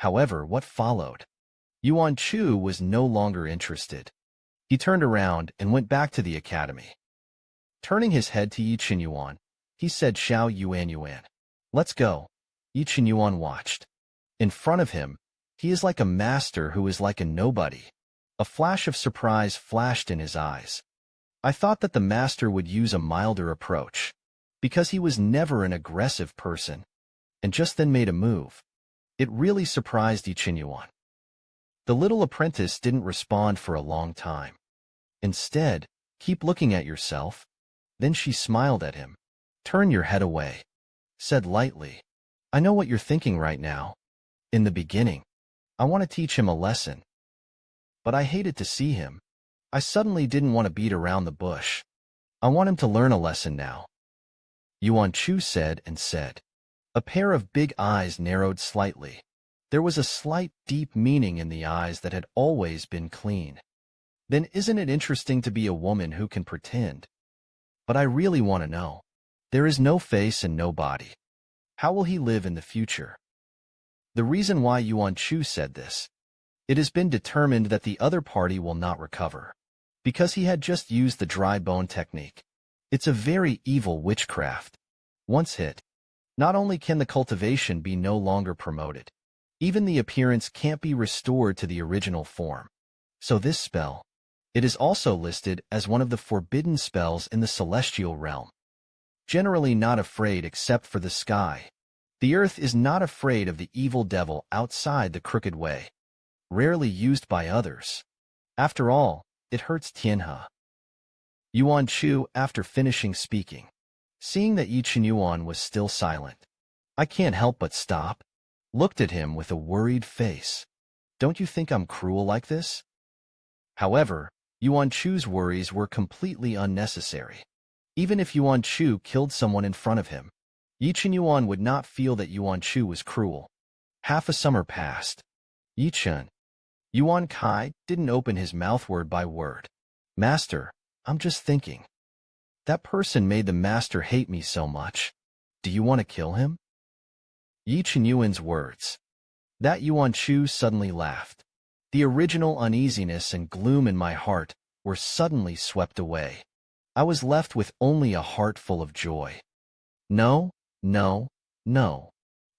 However, what followed? Yuan Chu was no longer interested. He turned around and went back to the academy. Turning his head to Yi Qinyuan, he said, "Xiao Yuan Yuan, let's go." Yi Qinyuan watched. In front of him, he is like a master who is like a nobody. A flash of surprise flashed in his eyes. I thought that the master would use a milder approach, because he was never an aggressive person, and just then made a move. It really surprised Yi Qinyuan. The little apprentice didn't respond for a long time. Instead, "Keep looking at yourself." Then she smiled at him. "Turn your head away," said lightly. "I know what you're thinking right now. In the beginning, I want to teach him a lesson. But I hated to see him. I suddenly didn't want to beat around the bush. I want him to learn a lesson now." Yuan Chu said and said. A pair of big eyes narrowed slightly. There was a slight, deep meaning in the eyes that had always been clean. "Then isn't it interesting to be a woman who can pretend? But I really want to know. There is no face and no body. How will he live in the future?" The reason why Yuan Chu said this: it has been determined that the other party will not recover, because he had just used the dry bone technique. It's a very evil witchcraft. Once hit, not only can the cultivation be no longer promoted, even the appearance can't be restored to the original form. So this spell, it is also listed as one of the forbidden spells in the celestial realm. Generally not afraid except for the sky. The earth is not afraid of the evil devil outside the crooked way. Rarely used by others. After all, it hurts Tianhe. Yuan Chu, after finishing speaking, seeing that Yi Qinyuan was still silent, "I can't help but stop," looked at him with a worried face. "Don't you think I'm cruel like this?" However, Yuan Chu's worries were completely unnecessary. Even if Yuan Chu killed someone in front of him, Yi Qinyuan would not feel that Yuan Chu was cruel. Half a summer passed. Yi Chen. Yuan Kai didn't open his mouth word by word. "Master, I'm just thinking. That person made the master hate me so much. Do you want to kill him?" Yi Qinyuan's words. That Yuan Chu suddenly laughed. The original uneasiness and gloom in my heart were suddenly swept away. I was left with only a heart full of joy. No, no, no.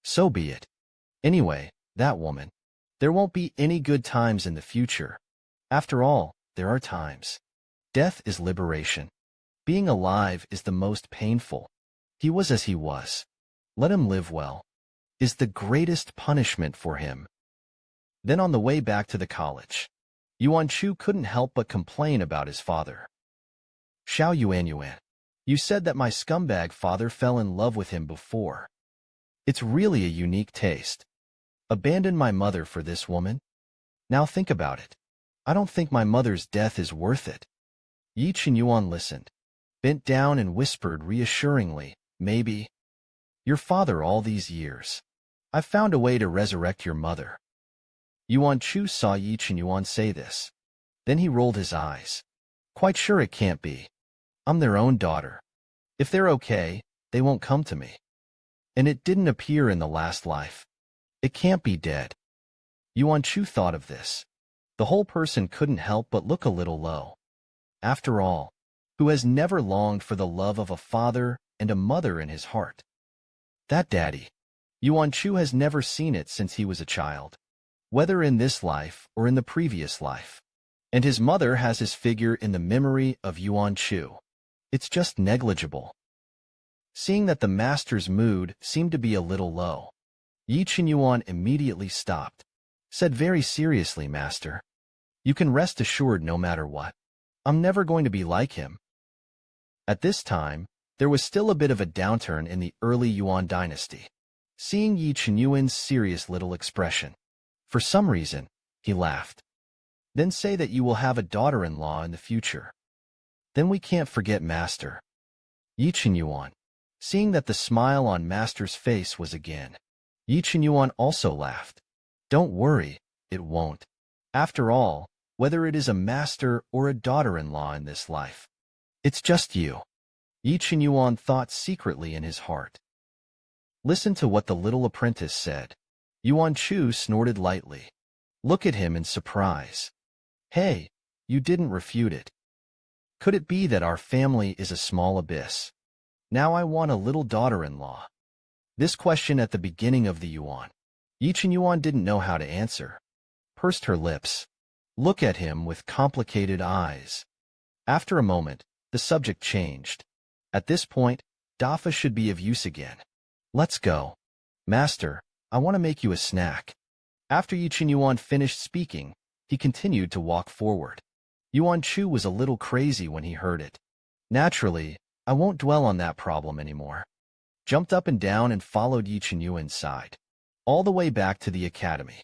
So be it. Anyway, that woman. There won't be any good times in the future. After all, there are times. Death is liberation. Being alive is the most painful. He was as he was. Let him live well. Is the greatest punishment for him. Then on the way back to the college, Yuan Chu couldn't help but complain about his father. "Xiao Yuan Yuan, you said that my scumbag father fell in love with him before. It's really a unique taste. Abandon my mother for this woman? Now think about it. I don't think my mother's death is worth it." Yi Qinyuan listened, bent down and whispered reassuringly, "Maybe. Your father all these years. I've found a way to resurrect your mother." Yuan Chu saw Yi Qinyuan say this. Then he rolled his eyes. "Quite sure it can't be. I'm their own daughter. If they're okay, they won't come to me. And it didn't appear in the last life. It can't be dead." Yuan Chu thought of this. The whole person couldn't help but look a little low. After all, who has never longed for the love of a father and a mother in his heart? That daddy. Yuan Chu has never seen it since he was a child, whether in this life or in the previous life. And his mother has his figure in the memory of Yuan Chu. It's just negligible. Seeing that the master's mood seemed to be a little low, Yi Qinyuan immediately stopped, said very seriously, "Master, you can rest assured no matter what. I'm never going to be like him." At this time, there was still a bit of a downturn in the early Yuan dynasty. Seeing Yi Qinyuan's serious little expression, for some reason, he laughed. "Then say that you will have a daughter-in-law in the future. Then we can't forget Master." Yi Qinyuan, seeing that the smile on Master's face was again, Yi Qinyuan also laughed. "Don't worry, it won't. After all, whether it is a master or a daughter-in-law in this life, it's just you." Yi Qinyuan thought secretly in his heart. Listen to what the little apprentice said. Yuan Chu snorted lightly. Look at him in surprise. Hey, you didn't refute it. Could it be that our family is a small abyss? Now I want a little daughter-in-law. This question at the beginning of the Yuan. Yichen Yuan didn't know how to answer. Pursed her lips. Look at him with complicated eyes. After a moment, the subject changed. At this point, Dafa should be of use again. Let's go. Master, I want to make you a snack. After Yichen Yuan finished speaking, he continued to walk forward. Yuan Chu was a little crazy when he heard it. Naturally, I won't dwell on that problem anymore. Jumped up and down and followed Yichen Yuan inside, all the way back to the academy.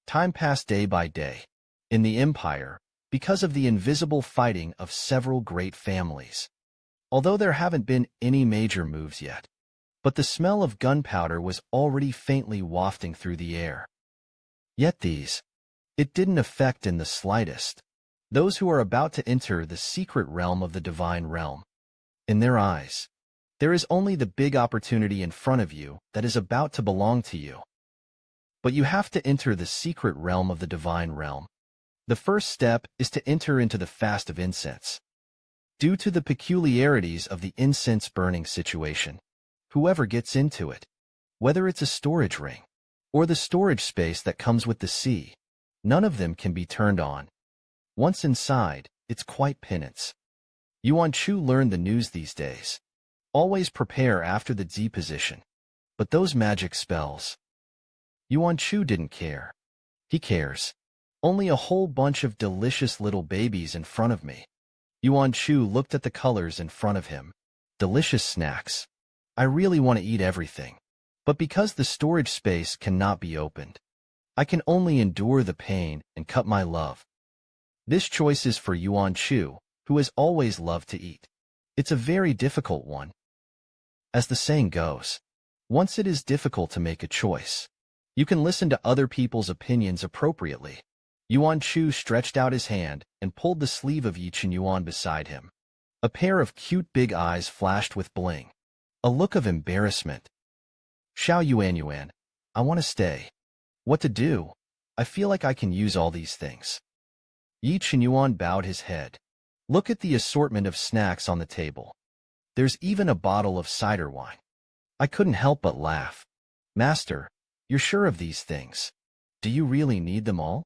Time passed day by day. In the empire, because of the invisible fighting of several great families. Although there haven't been any major moves yet, but the smell of gunpowder was already faintly wafting through the air. Yet it didn't affect in the slightest those who are about to enter the secret realm of the divine realm. In their eyes, there is only the big opportunity in front of you that is about to belong to you. But you have to enter the secret realm of the divine realm. The first step is to enter into the fast of incense. Due to the peculiarities of the incense burning situation, whoever gets into it, whether it's a storage ring or the storage space that comes with the sea, none of them can be turned on. Once inside, it's quite penance. Yuan Chu learned the news these days. Always prepare after the Z position. But those magic spells. Yuan Chu didn't care. He cares. Only a whole bunch of delicious little babies in front of me. Yuan Chu looked at the colors in front of him. Delicious snacks. I really want to eat everything. But because the storage space cannot be opened, I can only endure the pain and cut my love. This choice is for Yuan Chu, who has always loved to eat. It's a very difficult one. As the saying goes, once it is difficult to make a choice, you can listen to other people's opinions appropriately. Yuan Chu stretched out his hand and pulled the sleeve of Yichen Yuan beside him. A pair of cute big eyes flashed with bling. A look of embarrassment. Xiao Yuan, I want to stay. What to do? I feel like I can use all these things. Yichen Yuan bowed his head. Look at the assortment of snacks on the table. There's even a bottle of cider wine. I couldn't help but laugh. Master, you're sure of these things? Do you really need them all?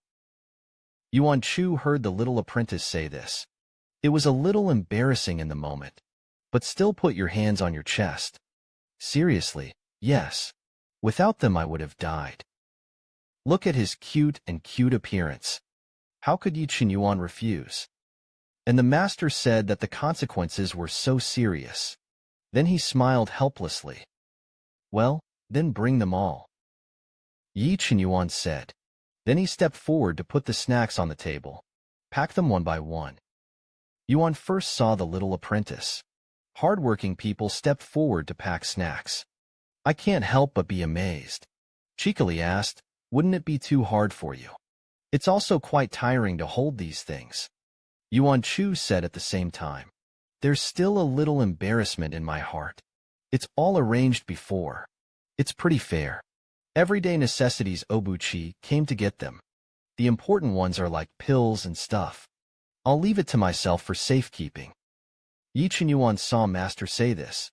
Yuan Chu heard the little apprentice say this. It was a little embarrassing in the moment, but still put your hands on your chest. Seriously, yes. Without them I would have died. Look at his cute appearance. How could Yichen Yuan refuse? And the master said that the consequences were so serious. Then he smiled helplessly. Well, then bring them all. Yichen Yuan said. Then he stepped forward to put the snacks on the table. Pack them one by one. Yuan first saw the little apprentice. Hard-working people stepped forward to pack snacks. I can't help but be amazed. Cheekily asked, wouldn't it be too hard for you? It's also quite tiring to hold these things. Yuan Chu said at the same time. There's still a little embarrassment in my heart. It's all arranged before. It's pretty fair. Everyday necessities Obuchi came to get them. The important ones are like pills and stuff. I'll leave it to myself for safekeeping. Yichen Yuan saw Master say this.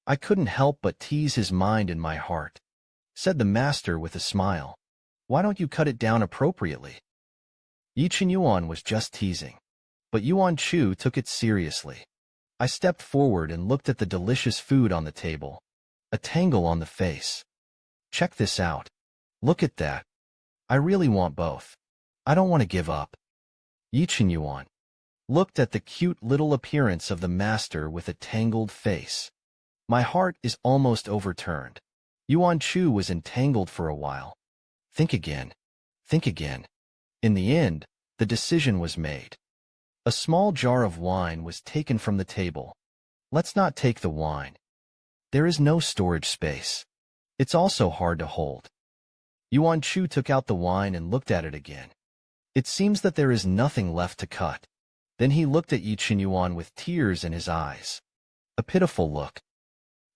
I couldn't help but tease his mind in my heart, said the Master with a smile. Why don't you cut it down appropriately? Yichen Yuan was just teasing, but Yuan Chu took it seriously. I stepped forward and looked at the delicious food on the table. A tangle on the face. Check this out. Look at that. I really want both. I don't want to give up. Yichen Yuan looked at the cute little appearance of the master with a tangled face. My heart is almost overturned. Yuan Chu was entangled for a while. Think again. Think again. In the end, the decision was made. A small jar of wine was taken from the table. Let's not take the wine. There is no storage space. It's also hard to hold. Yuan Chu took out the wine and looked at it again. It seems that there is nothing left to cut. Then he looked at Yichen Yuan with tears in his eyes. A pitiful look.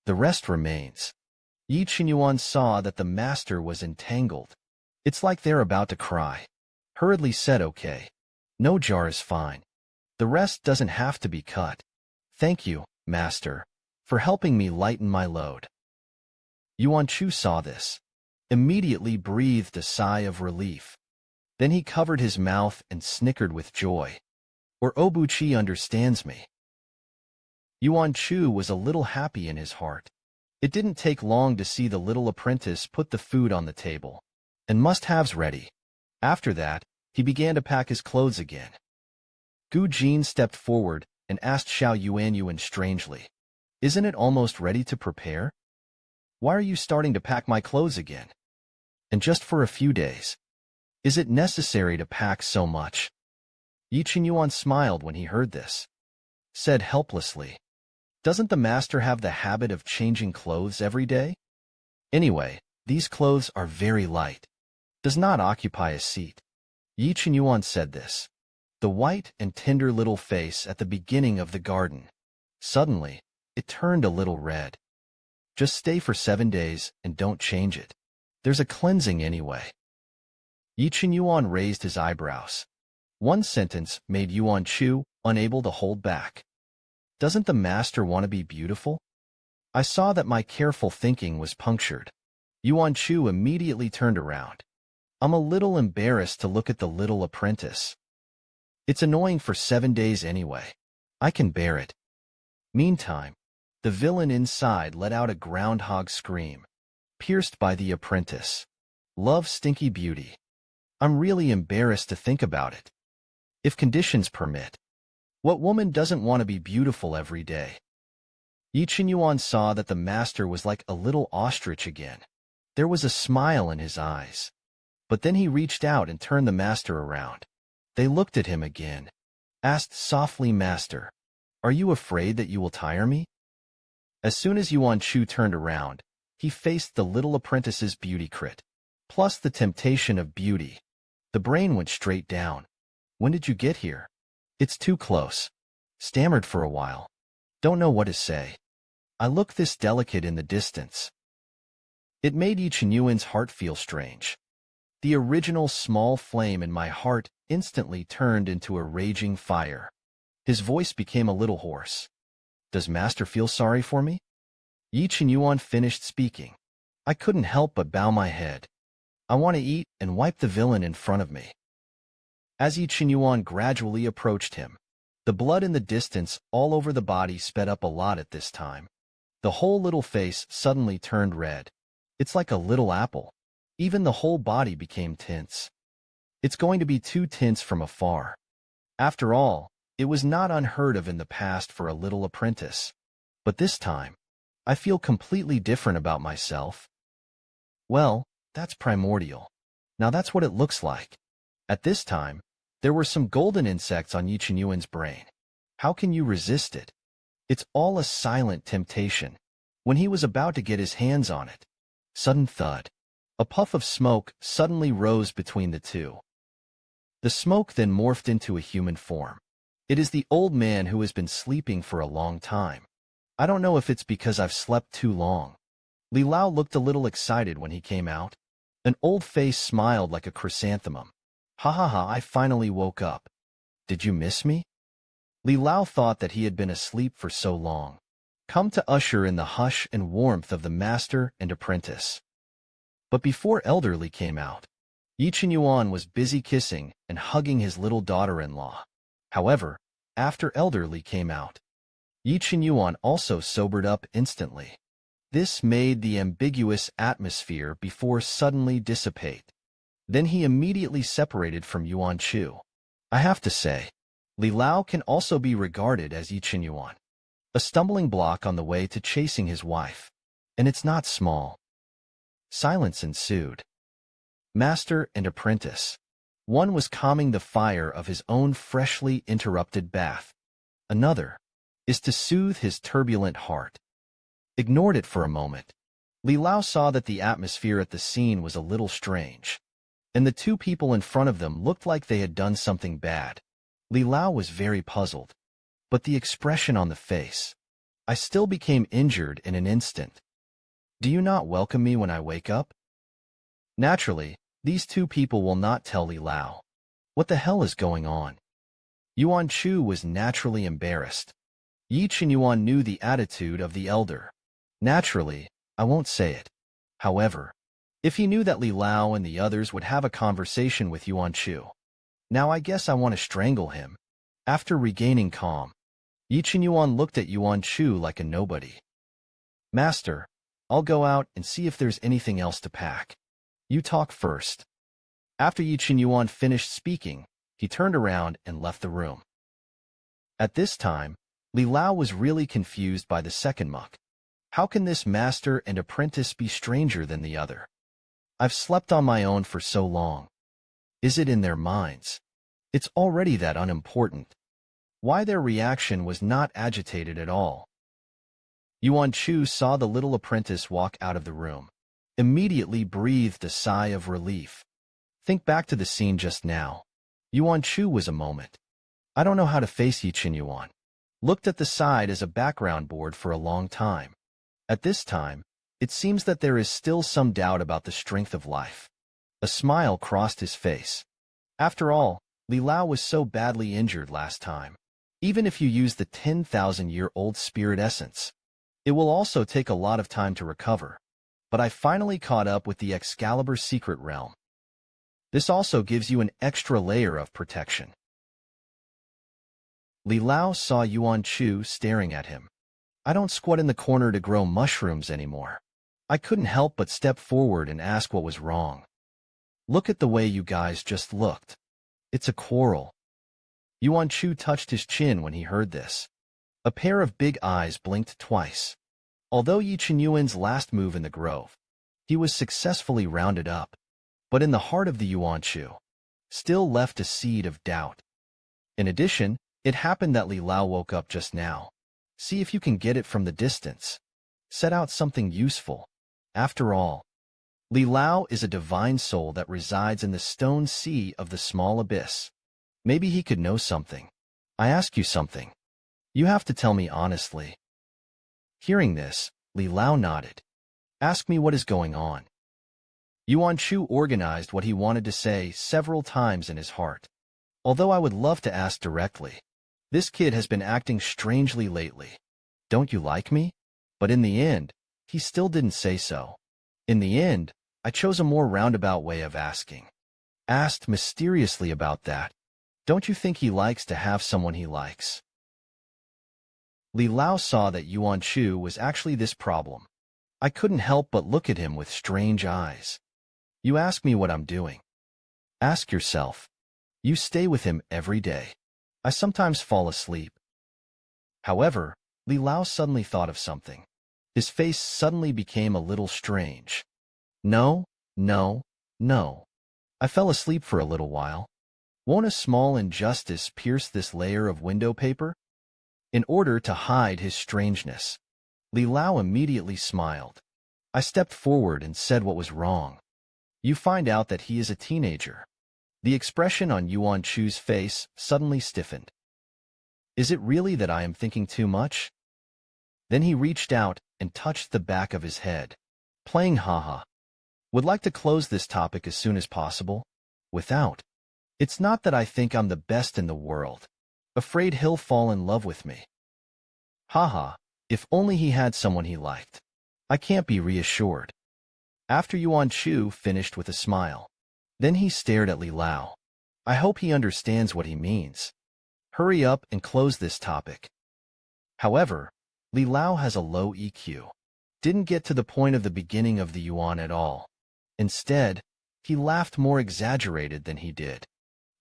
The rest remains. Yi Qinyuan saw that the master was entangled. It's like they're about to cry. Hurriedly said, okay. No jar is fine. The rest doesn't have to be cut. Thank you, master, for helping me lighten my load. Yuan Chu saw this. Immediately breathed a sigh of relief. Then he covered his mouth and snickered with joy. Or Obuchi understands me. Yuan Chu was a little happy in his heart. It didn't take long to see the little apprentice put the food on the table, and must-haves ready. After that, he began to pack his clothes again. Gu Jin stepped forward and asked Xiao Yuanyuan strangely, "Isn't it almost ready to prepare? Why are you starting to pack my clothes again? And just for a few days? Is it necessary to pack so much?" Yi Qinyuan smiled when he heard this. Said helplessly, "Doesn't the master have the habit of changing clothes every day? Anyway, these clothes are very light. Does not occupy a seat." Yi Qinyuan said this. The white and tender little face at the beginning of the garden. Suddenly, it turned a little red. Just stay for 7 days and don't change it. There's a cleansing anyway. Yi Qinyuan raised his eyebrows. One sentence made Yuan Chu unable to hold back. Doesn't the master want to be beautiful? I saw that my careful thinking was punctured. Yuan Chu immediately turned around. I'm a little embarrassed to look at the little apprentice. It's annoying for 7 days anyway. I can bear it. Meantime, the villain inside let out a groundhog scream, pierced by the apprentice. Love stinky beauty. I'm really embarrassed to think about it. If conditions permit. What woman doesn't want to be beautiful every day? Yi Qinyuan saw that the master was like a little ostrich again. There was a smile in his eyes. But then he reached out and turned the master around. They looked at him again. Asked softly, "Master, are you afraid that you will tire me?" As soon as Yuan Chu turned around, he faced the little apprentice's beauty crit, plus the temptation of beauty. The brain went straight down. When did you get here? It's too close. Stammered for a while. Don't know what to say. I look this delicate in the distance. It made Yi Qinyuan's heart feel strange. The original small flame in my heart instantly turned into a raging fire. His voice became a little hoarse. Does master feel sorry for me? Yi Qinyuan finished speaking. I couldn't help but bow my head. I want to eat and wipe the villain in front of me. As Yi Qinyuan gradually approached him, the blood in the distance all over the body sped up a lot at this time. The whole little face suddenly turned red. It's like a little apple. Even the whole body became tense. It's going to be too tense from afar. After all, it was not unheard of in the past for a little apprentice. But this time, I feel completely different about myself. Well, that's primordial. Now that's what it looks like. At this time, there were some golden insects on Yi Qinyuan's brain. How can you resist it? It's all a silent temptation. When he was about to get his hands on it, sudden thud. A puff of smoke suddenly rose between the two. The smoke then morphed into a human form. It is the old man who has been sleeping for a long time. I don't know if it's because I've slept too long. Li Lao looked a little excited when he came out. An old face smiled like a chrysanthemum. Ha ha ha, I finally woke up. Did you miss me? Li Lao thought that he had been asleep for so long. Come to usher in the hush and warmth of the master and apprentice. But before Elderly came out, Yi Qinyuan was busy kissing and hugging his little daughter-in-law. However, after Elderly came out, Yi Qinyuan also sobered up instantly. This made the ambiguous atmosphere before suddenly dissipate. Then he immediately separated from Yuan Chu. I have to say, Li Lao can also be regarded as Yi Qinyuan, a stumbling block on the way to chasing his wife. And it's not small. Silence ensued. Master and apprentice. One was calming the fire of his own freshly interrupted bath. Another is to soothe his turbulent heart. Ignored it for a moment. Li Lao saw that the atmosphere at the scene was a little strange, and the two people in front of them looked like they had done something bad. Li Lao was very puzzled. But the expression on the face. I still became injured in an instant. Do you not welcome me when I wake up? Naturally, these two people will not tell Li Lao. What the hell is going on? Yuan Chu was naturally embarrassed. Yi Qinyuan knew the attitude of the elder. Naturally, I won't say it. However, if he knew that Li Lao and the others would have a conversation with Yuan Chu, now I guess I want to strangle him. After regaining calm, Yi Qinyuan looked at Yuan Chu like a nobody. Master, I'll go out and see if there's anything else to pack. You talk first. After Yi Qinyuan finished speaking, he turned around and left the room. At this time, Li Lao was really confused by the second monk. How can this master and apprentice be stranger than the other? I've slept on my own for so long. Is it in their minds? It's already that unimportant. Why their reaction was not agitated at all? Yuan Chu saw the little apprentice walk out of the room. Immediately breathed a sigh of relief. Think back to the scene just now. Yuan Chu was a moment. I don't know how to face Yi Qinyuan. Looked at the side as a background board for a long time. At this time, it seems that there is still some doubt about the strength of life. A smile crossed his face. After all, Li Lao was so badly injured last time. Even if you use the 10,000-year-old spirit essence, it will also take a lot of time to recover. But I finally caught up with the Excalibur Secret Realm. This also gives you an extra layer of protection. Li Lao saw Yuan Chu staring at him. I don't squat in the corner to grow mushrooms anymore. I couldn't help but step forward and ask what was wrong. Look at the way you guys just looked. It's a quarrel. Yuan Chu touched his chin when he heard this. A pair of big eyes blinked twice. Although Yi Qinyuan's last move in the grove, he was successfully rounded up. But in the heart of the Yuan Chu, still left a seed of doubt. In addition, it happened that Li Lao woke up just now. See if you can get it from the distance. Set out something useful. After all, Li Lao is a divine soul that resides in the stone sea of the small abyss. Maybe he could know something. I ask you something. You have to tell me honestly. Hearing this, Li Lao nodded. Ask me what is going on. Yuan Chu organized what he wanted to say several times in his heart. Although I would love to ask directly. This kid has been acting strangely lately. Don't you like me? But in the end, he still didn't say so. In the end, I chose a more roundabout way of asking. Asked mysteriously about that. Don't you think he likes to have someone he likes? Li Lao saw that Yuan Chu was actually this problem. I couldn't help but look at him with strange eyes. You ask me what I'm doing. Ask yourself. You stay with him every day. I sometimes fall asleep. However, Li Lao suddenly thought of something. His face suddenly became a little strange. No, no, no. I fell asleep for a little while. Won't a small injustice pierce this layer of window paper? In order to hide his strangeness, Li Lao immediately smiled. I stepped forward and said what was wrong. You find out that he is a teenager. The expression on Yuan Chu's face suddenly stiffened. Is it really that I am thinking too much? Then he reached out and touched the back of his head, playing haha. Would like to close this topic as soon as possible. Without. It's not that I think I'm the best in the world. Afraid he'll fall in love with me. Haha, if only he had someone he liked. I can't be reassured. After Yuan Chu finished with a smile. Then he stared at Li Lao. I hope he understands what he means. Hurry up and close this topic. However, Li Lao has a low EQ. Didn't get to the point of the beginning of the Yuan at all. Instead, he laughed more exaggerated than he did.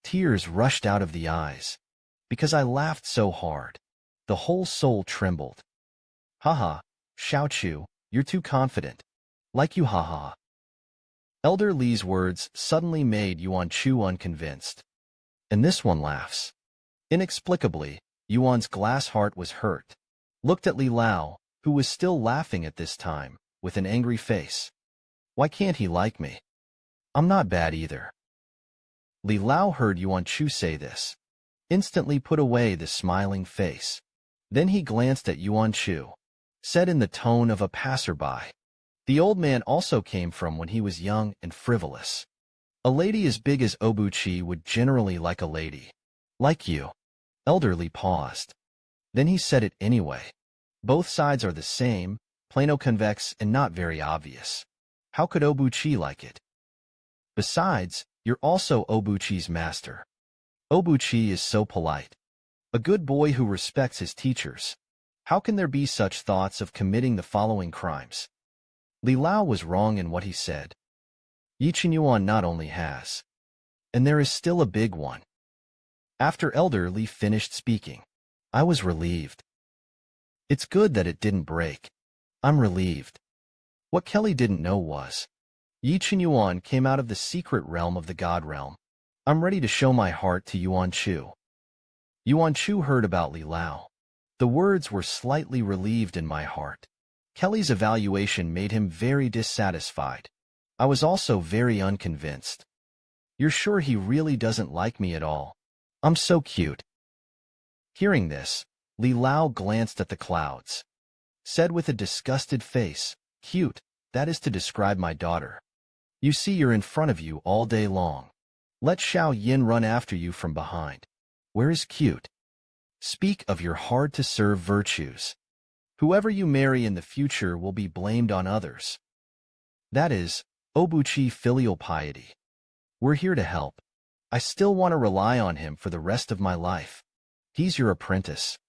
Tears rushed out of the eyes. Because I laughed so hard. The whole soul trembled. Haha, Xiao Chu, you're too confident. Like you haha. Elder Li's words suddenly made Yuan Chu unconvinced. And this one laughs. Inexplicably, Yuan's glass heart was hurt. Looked at Li Lao, who was still laughing at this time, with an angry face. Why can't he like me? I'm not bad either. Li Lao heard Yuan Chu say this. Instantly put away the smiling face. Then he glanced at Yuan Chu. Said in the tone of a passerby. The old man also came from when he was young and frivolous. A lady as big as Obuchi would generally like a lady. Like you. Elderly paused. Then he said it anyway. Both sides are the same, plano-convex and not very obvious. How could Obuchi like it? Besides, you're also Obuchi's master. Obuchi is so polite. A good boy who respects his teachers. How can there be such thoughts of committing the following crimes? Li Lao was wrong in what he said. Yi Qinyuan not only has. And there is still a big one. After Elder Li finished speaking, I was relieved. It's good that it didn't break. I'm relieved. What Kelly didn't know was, Yi Qinyuan came out of the secret realm of the God realm. I'm ready to show my heart to Yuan Chu. Yuan Chu heard about Li Lao. The words were slightly relieved in my heart. Kelly's evaluation made him very dissatisfied. I was also very unconvinced. You're sure he really doesn't like me at all? I'm so cute. Hearing this, Li Lao glanced at the clouds. Said with a disgusted face, cute, that is to describe my daughter. You see you're in front of you all day long. Let Xiao Yin run after you from behind. Where is cute? Speak of your hard-to-serve virtues. Whoever you marry in the future will be blamed on others. That is, Obuchi filial piety. We're here to help. I still want to rely on him for the rest of my life. He's your apprentice.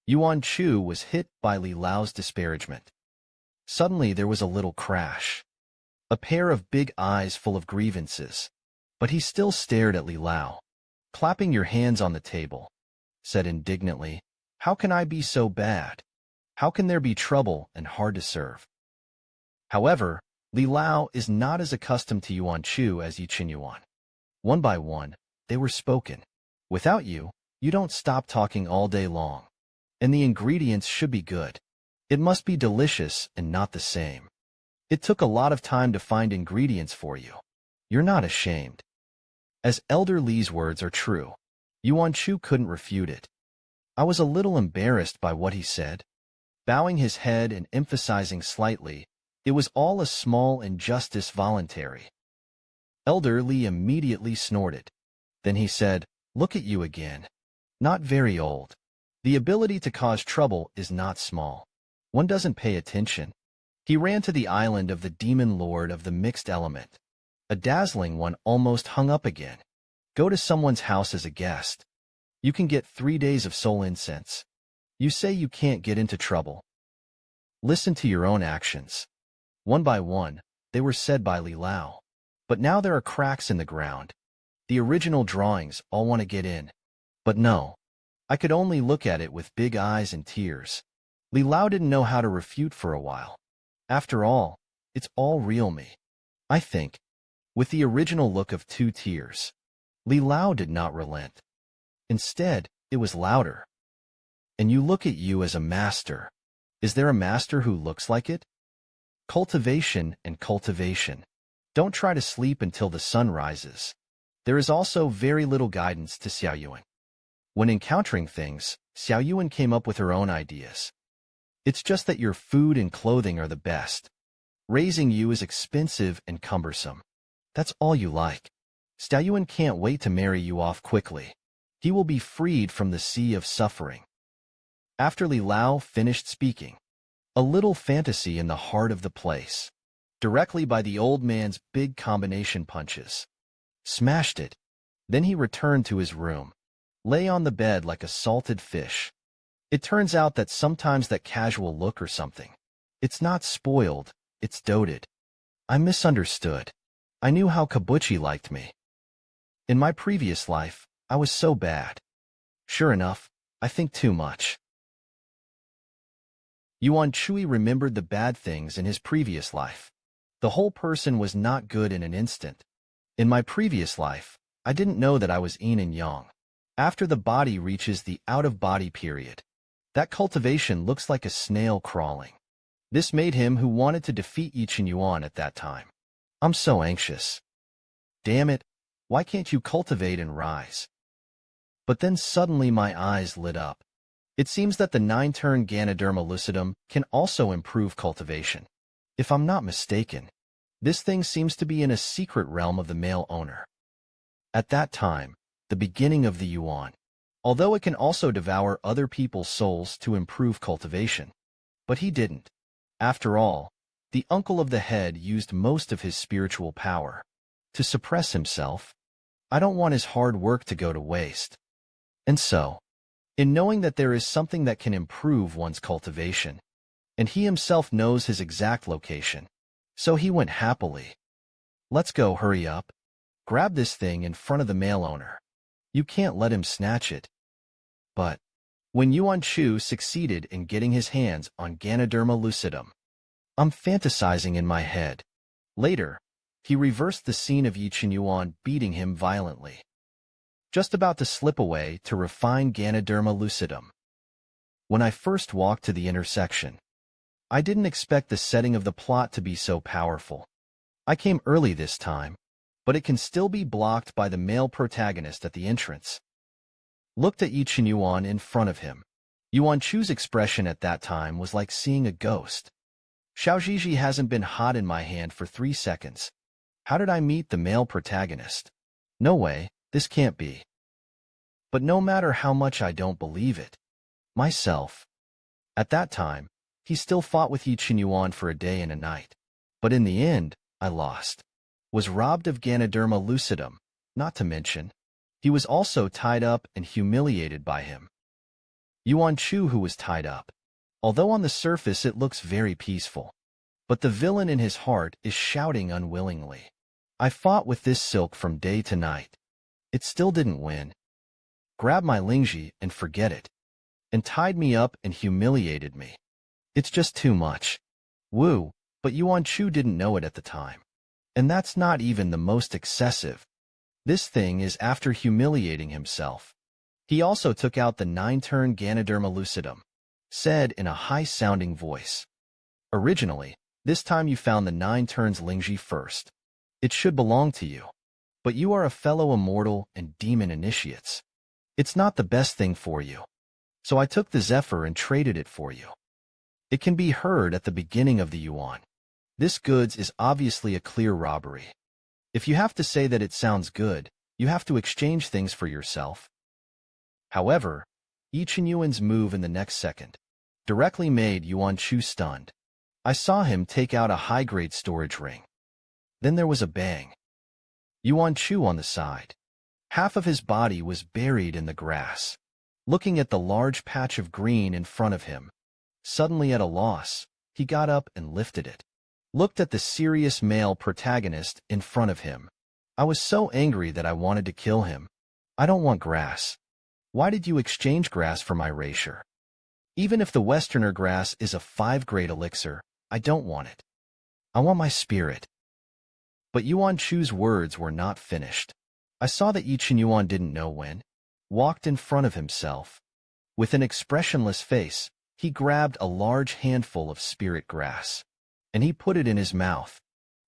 Yuan Chu was hit by Li Lao's disparagement. Suddenly there was a little crash. A pair of big eyes full of grievances. But he still stared at Li Lao. Clapping your hands on the table, said indignantly, how can I be so bad? How can there be trouble and hard to serve? However, Li Lao is not as accustomed to Yuan Chu as Yi Qinyuan. One by one, they were spoken. Without you, you don't stop talking all day long. And the ingredients should be good. It must be delicious and not the same. It took a lot of time to find ingredients for you. You're not ashamed. As Elder Li's words are true, Yuan Chu couldn't refute it. I was a little embarrassed by what he said. Bowing his head and emphasizing slightly, it was all a small injustice voluntary. Elder Li immediately snorted. Then he said, look at you again. Not very old. The ability to cause trouble is not small. One doesn't pay attention. He ran to the island of the demon lord of the mixed element. A dazzling one almost hung up again. Go to someone's house as a guest. You can get 3 days of soul incense. You say you can't get into trouble. Listen to your own actions. One by one, they were said by Li Lao. But now there are cracks in the ground. The original drawings all want to get in. But no. I could only look at it with big eyes and tears. Li Lao didn't know how to refute for a while. After all, it's all real me. I think. With the original look of 2 tears. Li Lao did not relent. Instead, it was louder. And you look at you as a master. Is there a master who looks like it? Cultivation and cultivation. Don't try to sleep until the sun rises. There is also very little guidance to Xiao Yuan. When encountering things, Xiao Yuan came up with her own ideas. It's just that your food and clothing are the best. Raising you is expensive and cumbersome. That's all you like. Xiao Yuan can't wait to marry you off quickly. He will be freed from the sea of suffering. After Li Lao finished speaking, a little fantasy in the heart of the place, directly by the old man's big combination punches. Smashed it. Then he returned to his room, lay on the bed like a salted fish. It turns out that sometimes that casual look or something, it's not spoiled, it's doted. I misunderstood. I knew how Kabuchi liked me. In my previous life, I was so bad. Sure enough, I think too much. Yuan Chui remembered the bad things in his previous life. The whole person was not good in an instant. In my previous life, I didn't know that I was yin and yang. After the body reaches the out-of-body period, that cultivation looks like a snail crawling. This made him who wanted to defeat Yi Qinyuan at that time. I'm so anxious. Damn it, why can't you cultivate and rise? But then suddenly my eyes lit up. It seems that the 9-turn Ganoderma lucidum can also improve cultivation. If I'm not mistaken, this thing seems to be in a secret realm of the male owner. At that time, the beginning of the Yuan, although it can also devour other people's souls to improve cultivation. But he didn't. After all, the uncle of the head used most of his spiritual power to suppress himself. I don't want his hard work to go to waste. And so, in knowing that there is something that can improve one's cultivation, and he himself knows his exact location, so he went happily. Let's go, hurry up. Grab this thing in front of the male owner. You can't let him snatch it. But when Yuan Chu succeeded in getting his hands on Ganoderma lucidum, I'm fantasizing in my head. Later, he reversed the scene of Yi Chen Yuan beating him violently, just about to slip away to refine Ganoderma lucidum. When I first walked to the intersection, I didn't expect the setting of the plot to be so powerful. I came early this time, but it can still be blocked by the male protagonist at the entrance. Looked at Yi Chen Yuan in front of him. Yuan Chu's expression at that time was like seeing a ghost. Xiaojiji hasn't been hot in my hand for 3 seconds. How did I meet the male protagonist? No way, this can't be. But no matter how much I don't believe it, myself. At that time, he still fought with Yi Chen Yuan for a day and a night. But in the end, I lost. Was robbed of Ganoderma lucidum, not to mention, he was also tied up and humiliated by him. Yuan Chu, who was tied up. Although on the surface it looks very peaceful, but the villain in his heart is shouting unwillingly. I fought with this silk from day to night. It still didn't win. Grabbed my Lingji and forget it. And tied me up and humiliated me. It's just too much. Woo, but Yuan Chu didn't know it at the time. And that's not even the most excessive. This thing is after humiliating himself. He also took out the 9-turn Ganoderma lucidum, said in a high-sounding voice. Originally, this time you found the 9 turns Lingji first. It should belong to you. But you are a fellow immortal and demon initiates. It's not the best thing for you. So I took the Zephyr and traded it for you. It can be heard at the beginning of the Yuan. This goods is obviously a clear robbery. If you have to say that it sounds good, you have to exchange things for yourself. However, Yi Chen Yuan's move in the next second directly made Yuan Chu stunned. I saw him take out a high-grade storage ring. Then there was a bang. Yuan Chu on the side. Half of his body was buried in the grass. Looking at the large patch of green in front of him, suddenly at a loss, he got up and lifted it. Looked at the serious male protagonist in front of him. I was so angry that I wanted to kill him. I don't want grass. Why did you exchange grass for my erasure? Even if the Westerner grass is a 5-grade elixir, I don't want it. I want my spirit. But Yuan Chu's words were not finished. I saw that Yi Chen Yuan didn't know when. Walked in front of himself. With an expressionless face, he grabbed a large handful of spirit grass, and he put it in his mouth.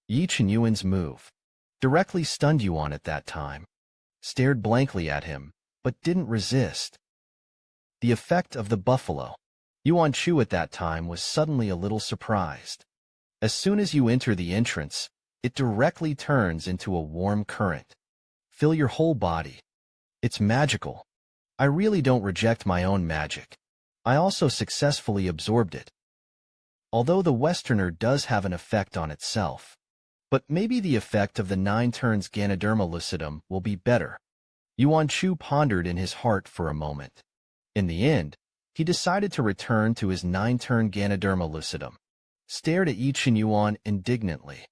Yi Chen Yuan's move directly stunned Yuan at that time. Stared blankly at him, but didn't resist. The effect of the buffalo. Yuan Chu at that time was suddenly a little surprised. As soon as you enter the entrance, it directly turns into a warm current. Fill your whole body. It's magical. I really don't reject my own magic. I also successfully absorbed it. Although the Westerner does have an effect on itself. But maybe the effect of the 9 turns Ganoderma lucidum will be better. Yuan Chu pondered in his heart for a moment. In the end, he decided to return to his 9-turn Ganoderma lucidum. Stared at Yi Chen Yuan indignantly.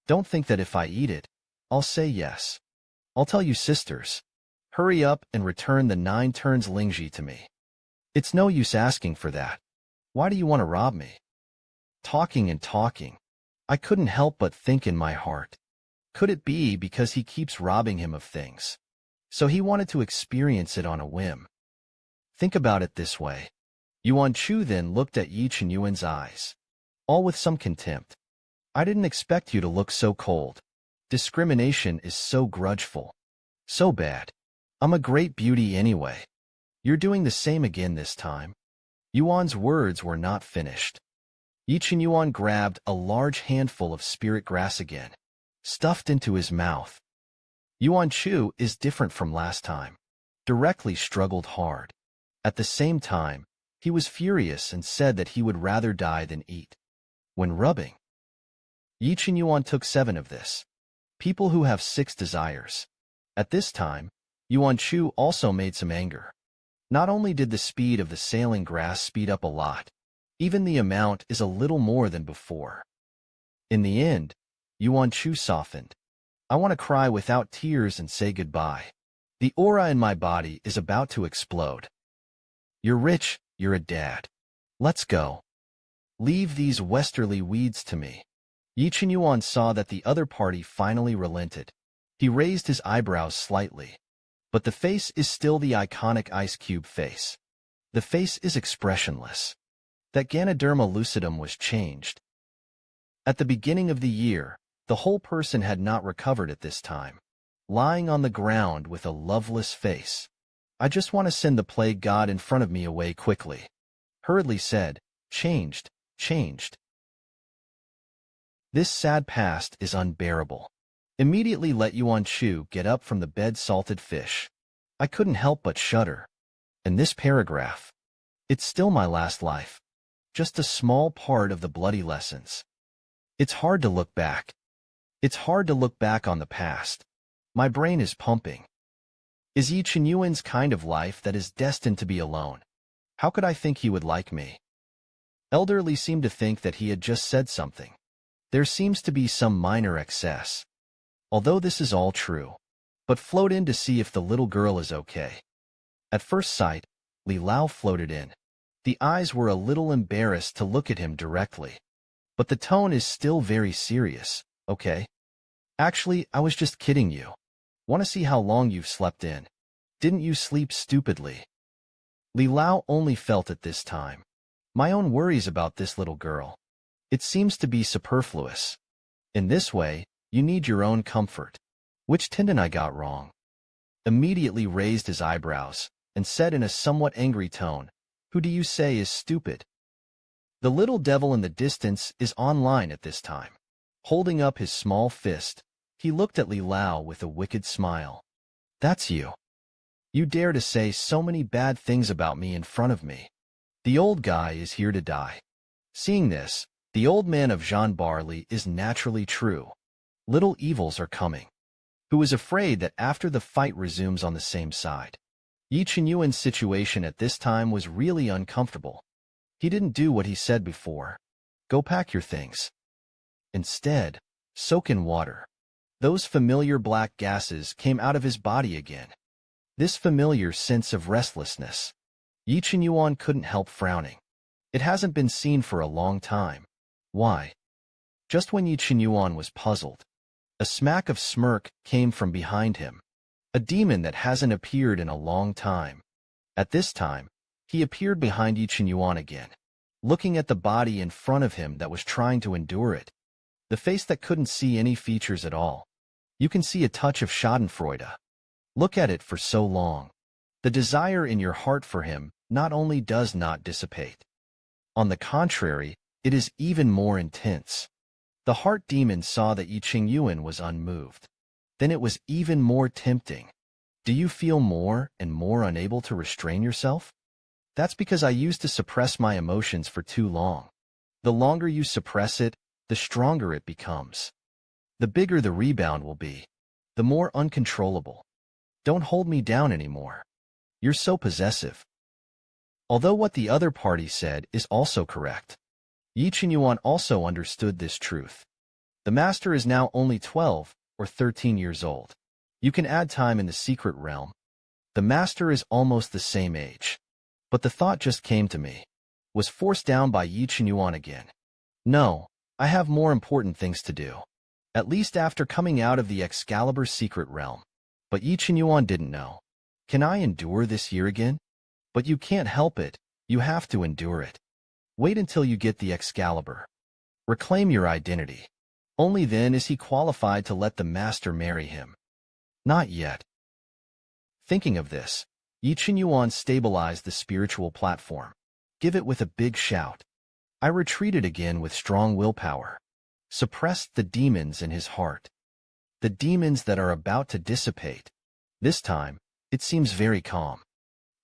Don't think that if I eat it, I'll say yes. I'll tell you sisters. Hurry up and return the 9 turns Lingji to me. It's no use asking for that. Why do you want to rob me? Talking and talking. I couldn't help but think in my heart. Could it be because he keeps robbing him of things? So he wanted to experience it on a whim. Think about it this way. Yuan Chu then looked at Yi Chen Yuan's eyes. All with some contempt. I didn't expect you to look so cold. Discrimination is so grudgeful. So bad. I'm a great beauty anyway. You're doing the same again this time. Yuan's words were not finished. Yi Qinyuan grabbed a large handful of spirit grass again, stuffed into his mouth. Yuan Chu is different from last time. Directly struggled hard. At the same time, he was furious and said that he would rather die than eat. When rubbing, Yi Qinyuan took 7 of this. People who have 6 desires. At this time, Yuan Chu also made some anger. Not only did the speed of the sailing grass speed up a lot, even the amount is a little more than before. In the end, Yuan Chu softened. I want to cry without tears and say goodbye. The aura in my body is about to explode. You're rich, you're a dad. Let's go. Leave these westerly weeds to me. Yi Qinyuan saw that the other party finally relented. He raised his eyebrows slightly. But the face is still the iconic ice cube face. The face is expressionless. That Ganoderma lucidum was changed. At the beginning of the year, the whole person had not recovered at this time, lying on the ground with a loveless face. I just want to send the plague god in front of me away quickly. Hurriedly said, changed. This sad past is unbearable. Immediately let Yuan Chu get up from the bed salted fish. I couldn't help but shudder. And this paragraph. It's still my last life. Just a small part of the bloody lessons. It's hard to look back. It's hard to look back on the past. My brain is pumping. Is Yi Qinyuan's kind of life that is destined to be alone? How could I think he would like me? Elderly seemed to think that he had just said something. There seems to be some minor excess. Although this is all true. But float in to see if the little girl is okay. At first sight, Li Lao floated in. The eyes were a little embarrassed to look at him directly. But the tone is still very serious, okay? Actually, I was just kidding you. Want to see how long you've slept in? Didn't you sleep stupidly? Li Lao only felt at this time. My own worries about this little girl. It seems to be superfluous. In this way, you need your own comfort. Which tendon I got wrong? Immediately raised his eyebrows, and said in a somewhat angry tone, who do you say is stupid? The little devil in the distance is online at this time. Holding up his small fist, he looked at Li Lao with a wicked smile. That's you. You dare to say so many bad things about me in front of me. The old guy is here to die. Seeing this, the old man of Jean Barley is naturally true. Little evils are coming. Who is afraid that after the fight resumes on the same side? Yi Qinyuan's situation at this time was really uncomfortable. He didn't do what he said before. Go pack your things. Instead, soak in water. Those familiar black gases came out of his body again. This familiar sense of restlessness. Yi Qinyuan couldn't help frowning. It hasn't been seen for a long time. Why? Just when Yi Qinyuan was puzzled, a smack of smirk came from behind him. A demon that hasn't appeared in a long time. At this time, he appeared behind Yi Qinyuan again, looking at the body in front of him that was trying to endure it. The face that couldn't see any features at all. You can see a touch of schadenfreude. Look at it for so long. The desire in your heart for him not only does not dissipate. On the contrary, it is even more intense. The heart demon saw that Yi Qinyuan was unmoved. Then it was even more tempting. Do you feel more and more unable to restrain yourself? That's because I used to suppress my emotions for too long. The longer you suppress it, the stronger it becomes. The bigger the rebound will be. The more uncontrollable. Don't hold me down anymore. You're so possessive. Although what the other party said is also correct. Yi Qinyuan also understood this truth. The master is now only 12 or 13 years old. You can add time in the secret realm. The master is almost the same age. But the thought just came to me. Was forced down by Yi Qinyuan again. No, I have more important things to do. At least after coming out of the Excalibur secret realm. But Yi Qinyuan didn't know. Can I endure this year again? But you can't help it. You have to endure it. Wait until you get the Excalibur. Reclaim your identity. Only then is he qualified to let the master marry him. Not yet. Thinking of this, Yi Qinyuan stabilized the spiritual platform. Give it with a big shout. I retreated again with strong willpower, suppressed the demons in his heart, the demons that are about to dissipate. This time, it seems very calm.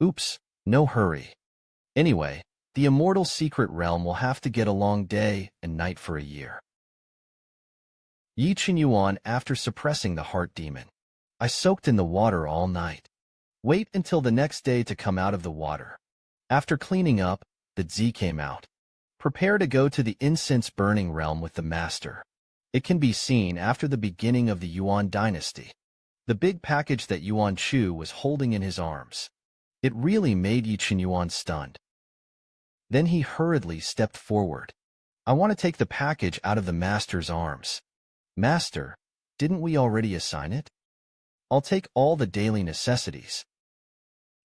Oops, no hurry. Anyway, the immortal secret realm will have to get along day and night for a year. Yi Qinyuan after suppressing the heart demon. I soaked in the water all night. Wait until the next day to come out of the water. After cleaning up, the Zi came out. Prepare to go to the incense-burning realm with the master. It can be seen after the beginning of the Yuan dynasty. The big package that Yuan Shu was holding in his arms. It really made Yi Qinyuan stunned. Then he hurriedly stepped forward. I want to take the package out of the master's arms. Master, didn't we already assign it? I'll take all the daily necessities.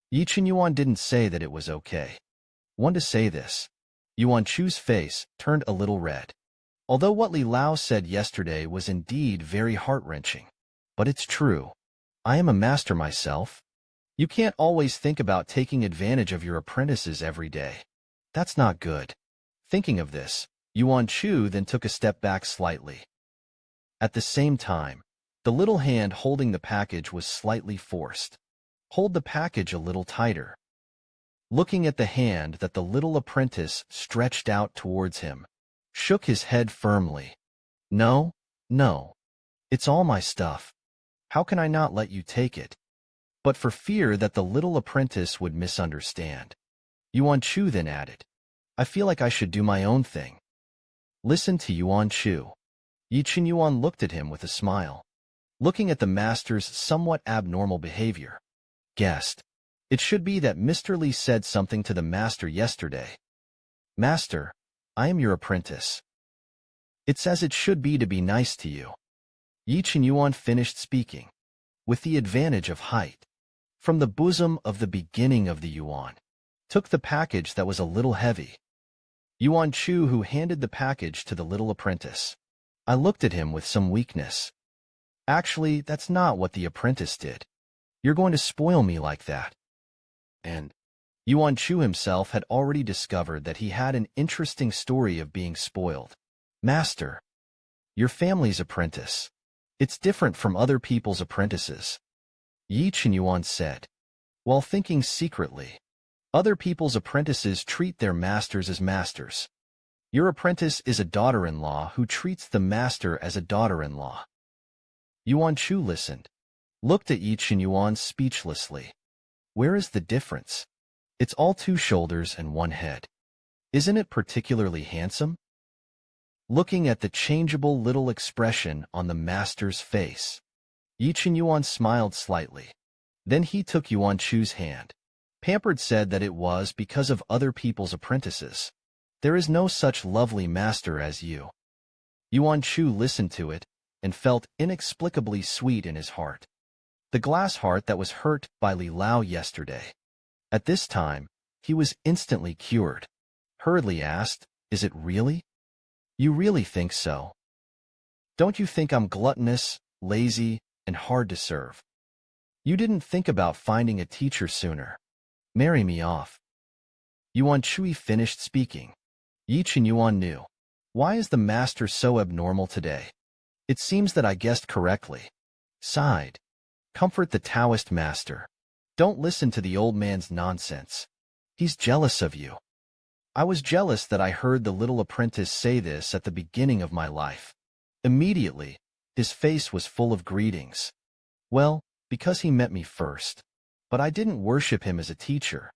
Yi Qinyuan didn't say that it was okay. When to say this, Yuan Chu's face turned a little red. Although what Li Lao said yesterday was indeed very heart-wrenching. But it's true. I am a master myself. You can't always think about taking advantage of your apprentices every day. That's not good. Thinking of this, Yuan Chu then took a step back slightly. At the same time, the little hand holding the package was slightly forced. Hold the package a little tighter. Looking at the hand that the little apprentice stretched out towards him, shook his head firmly. No, no. It's all my stuff. How can I not let you take it? But for fear that the little apprentice would misunderstand, Yuan Chu then added, I feel like I should do my own thing. Listen to Yuan Chu. Yi Qinyuan looked at him with a smile, looking at the master's somewhat abnormal behavior. Guessed. It should be that Mr. Li said something to the master yesterday. Master, I am your apprentice. It's as it should be to be nice to you. Yi Qinyuan finished speaking, with the advantage of height, from the bosom of the beginning of the Yuan, took the package that was a little heavy. Yuan Chu who handed the package to the little apprentice. I looked at him with some weakness. Actually, that's not what the apprentice did. You're going to spoil me like that. And Yuan Chu himself had already discovered that he had an interesting story of being spoiled. Master, your family's apprentice. It's different from other people's apprentices. Yi Qinyuan said, while thinking secretly. Other people's apprentices treat their masters as masters. Your apprentice is a daughter-in-law who treats the master as a daughter-in-law. Yuan Chu listened, looked at Yi Qinyuan speechlessly. Where is the difference? It's all 2 shoulders and 1 head. Isn't it particularly handsome? Looking at the changeable little expression on the master's face, Yi Qinyuan smiled slightly. Then he took Yuan Chu's hand. Pampered said that it was because of other people's apprentices. There is no such lovely master as you. Yuan Chu listened to it and felt inexplicably sweet in his heart. The glass heart that was hurt by Li Lao yesterday. At this time, he was instantly cured. Hurriedly asked, is it really? You really think so? Don't you think I'm gluttonous, lazy, and hard to serve? You didn't think about finding a teacher sooner. Marry me off. Yuan Chui finished speaking. Yi Qinyuan knew. Why is the master so abnormal today? It seems that I guessed correctly. Sighed. Comfort the Taoist master. Don't listen to the old man's nonsense. He's jealous of you. I was jealous that I heard the little apprentice say this at the beginning of my life. Immediately, his face was full of greetings. Well, because he met me first. But I didn't worship him as a teacher.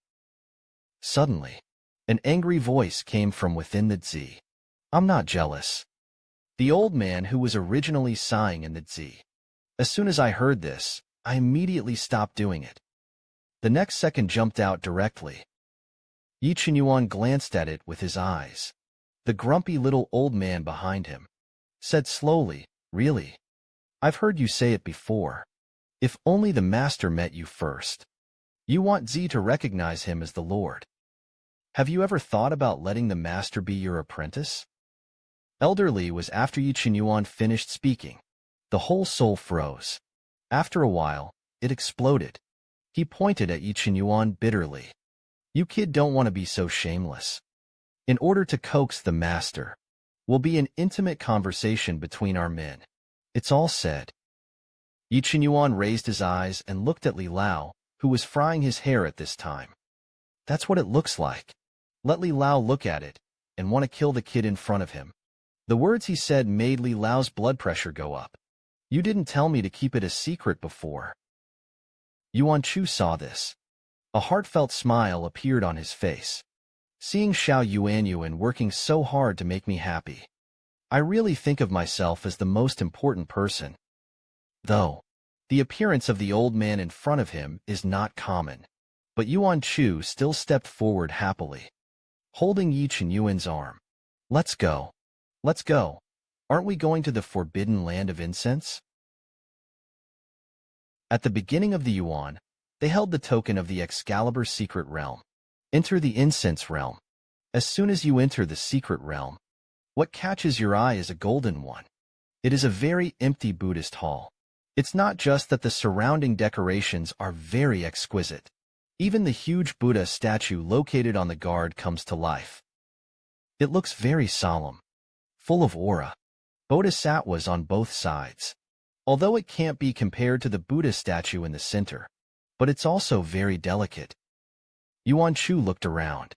Suddenly, an angry voice came from within the Zi. I'm not jealous. The old man who was originally sighing in the Zi. As soon as I heard this, I immediately stopped doing it. The next second jumped out directly. Yi Qinyuan glanced at it with his eyes. The grumpy little old man behind him said slowly, really? I've heard you say it before. If only the master met you first. You want Zi to recognize him as the Lord. Have you ever thought about letting the master be your apprentice? Elderly was after Yi Qinyuan finished speaking. The whole soul froze. After a while, it exploded. He pointed at Yi Qinyuan bitterly. You kid don't want to be so shameless. in order to coax the master. Will be an intimate conversation between our men. It's all said. Yi Qinyuan raised his eyes and looked at Li Lao, who was frying his hair at this time. That's what it looks like. Let Li Lao look at it, and want to kill the kid in front of him. The words he said made Li Lao's blood pressure go up. You didn't tell me to keep it a secret before. Yuan Chu saw this. A heartfelt smile appeared on his face. Seeing Xiao Yuanyuan working so hard to make me happy. I really think of myself as the most important person. Though, the appearance of the old man in front of him is not common. But Yuan Chu still stepped forward happily, holding Yi Qinyuan's arm. Let's go. Let's go. Aren't we going to the forbidden land of incense? At the beginning of the Yuan, they held the token of the Excalibur secret realm. Enter the incense realm. As soon as you enter the secret realm, what catches your eye is a golden one. It is a very empty Buddhist hall. It's not just that the surrounding decorations are very exquisite. Even the huge Buddha statue located on the guard comes to life. It looks very solemn, full of aura. Bodhisattvas on both sides. Although it can't be compared to the Buddha statue in the center, but it's also very delicate. Yuan Chu looked around.